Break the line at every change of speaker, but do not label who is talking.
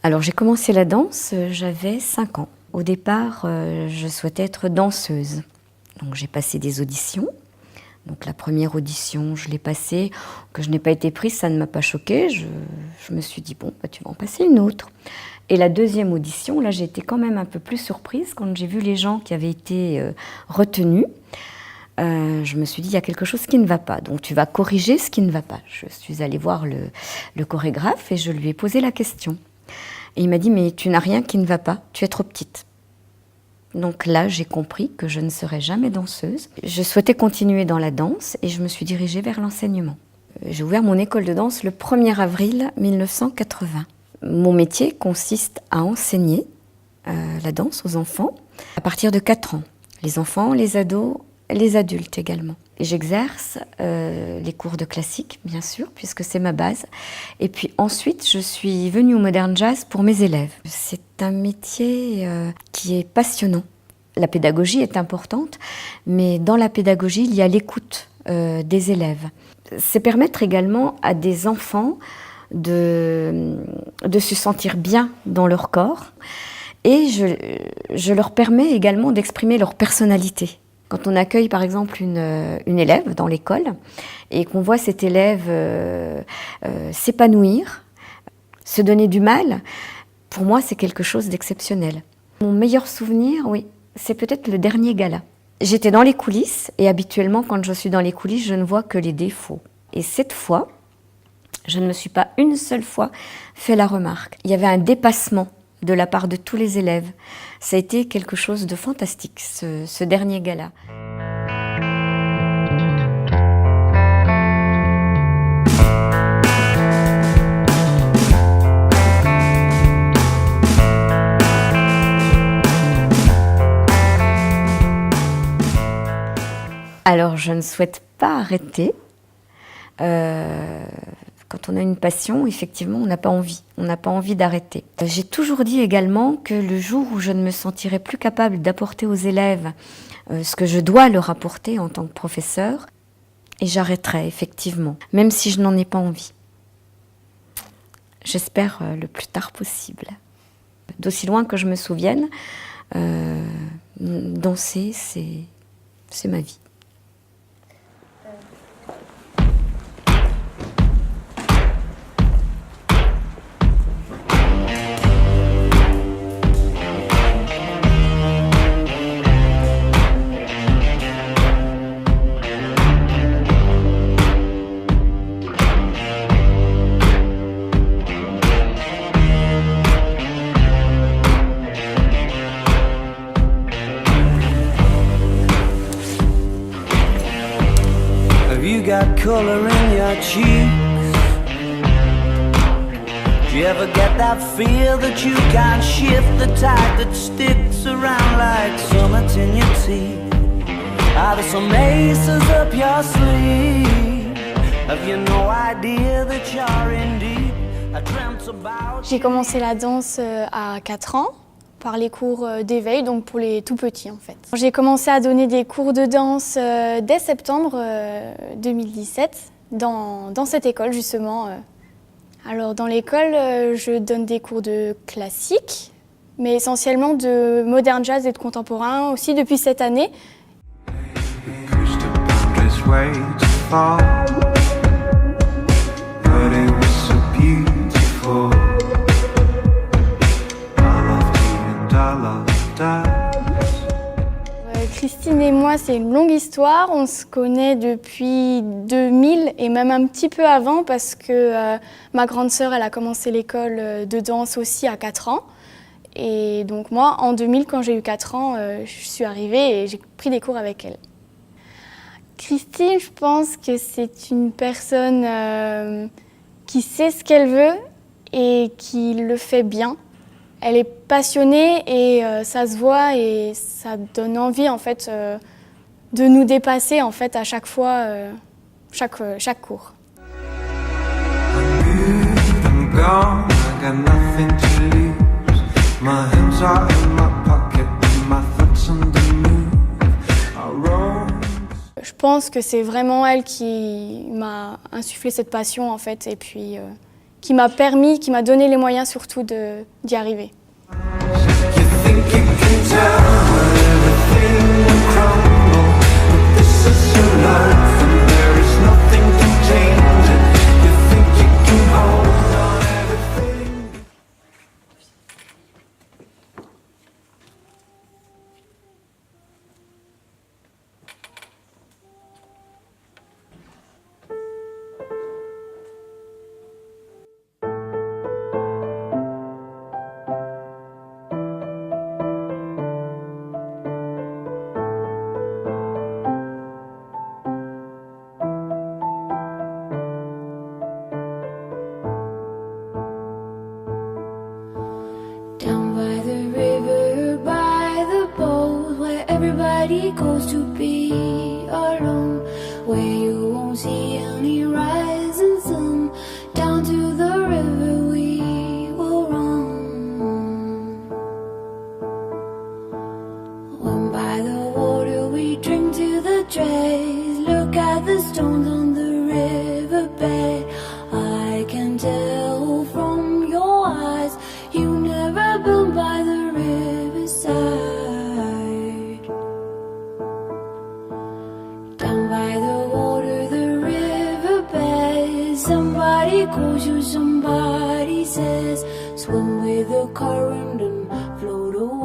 Alors j'ai commencé la danse, j'avais 5 ans. Au départ, je souhaitais être danseuse. Donc j'ai passé des auditions. Donc la première audition, je l'ai passée, que je n'ai pas été prise, ça ne m'a pas choquée. Je me suis dit, bon, bah, tu vas en passer une autre. Et la deuxième audition, là j'ai été quand même un peu plus surprise quand j'ai vu les gens qui avaient été retenus. Je me suis dit, il y a quelque chose qui ne va pas. Donc tu vas corriger ce qui ne va pas. Je suis allée voir le chorégraphe et je lui ai posé la question. Et il m'a dit, mais tu n'as rien qui ne va pas, tu es trop petite. Donc là, j'ai compris que je ne serais jamais danseuse. Je souhaitais continuer dans la danse et je me suis dirigée vers l'enseignement. J'ai ouvert mon école de danse le 1er avril 1980. Mon métier consiste à enseigner la danse aux enfants à partir de 4 ans. Les enfants, les ados, les adultes également. Et j'exerce les cours de classique, bien sûr, puisque c'est ma base. Et puis ensuite, je suis venue au Modern Jazz pour mes élèves. C'est un métier qui est passionnant. La pédagogie est importante, mais dans la pédagogie, il y a l'écoute des élèves. C'est permettre également à des enfants de se sentir bien dans leur corps. Et je leur permets également d'exprimer leur personnalité. Quand on accueille par exemple une élève dans l'école et qu'on voit cette élève s'épanouir, se donner du mal, pour moi c'est quelque chose d'exceptionnel. Mon meilleur souvenir, oui, c'est peut-être le dernier gala. J'étais dans les coulisses et habituellement quand je suis dans les coulisses, je ne vois que les défauts. Et cette fois, je ne me suis pas une seule fois fait la remarque. Il y avait un dépassement de la part de tous les élèves. Ça a été quelque chose de fantastique, ce dernier gala. Alors, je ne souhaite pas arrêter. Quand on a une passion, effectivement, on n'a pas envie. On n'a pas envie d'arrêter. J'ai toujours dit également que le jour où je ne me sentirai plus capable d'apporter aux élèves ce que je dois leur apporter en tant que professeur, et j'arrêterai, effectivement, même si je n'en ai pas envie. J'espère le plus tard possible. D'aussi loin que je me souvienne, danser, c'est ma vie.
You got color in your cheeks. Do you ever get that feel that you can't shift, the tide that sticks around like summits in your teeth? Are there some aces up your sleeve? Have you no idea that you're in deep? I dreamt about.
J'ai commencé la danse à 4 ans. Par les cours d'éveil, donc pour les tout petits en fait. J'ai commencé à donner des cours de danse dès septembre 2017 dans cette école justement. Alors dans l'école, je donne des cours de classique, mais essentiellement de modern jazz et de contemporain aussi depuis cette année. Christine et moi, c'est une longue histoire. On se connaît depuis 2000 et même un petit peu avant parce que ma grande sœur, elle a commencé l'école de danse aussi à 4 ans. Et donc moi, en 2000, quand j'ai eu 4 ans, je suis arrivée et j'ai pris des cours avec elle. Christine, je pense que c'est une personne qui sait ce qu'elle veut et qui le fait bien. Elle est passionnée et ça se voit et ça donne envie en fait de nous dépasser en fait à chaque fois, chaque cours. Je pense que c'est vraiment elle qui m'a insufflé cette passion en fait et puis qui m'a permis, qui m'a donné les moyens surtout d'y arriver.
Down by the river, by the boat, where everybody goes to be alone, where you won't see any rising sun. Down to the river we will run. When by the water we drink to the dregs, look at the stones on the riverbed. I can tell from your eyes you never been by the riverside. Down by the water, the riverbed, somebody calls you, somebody says, swim with the current and float away.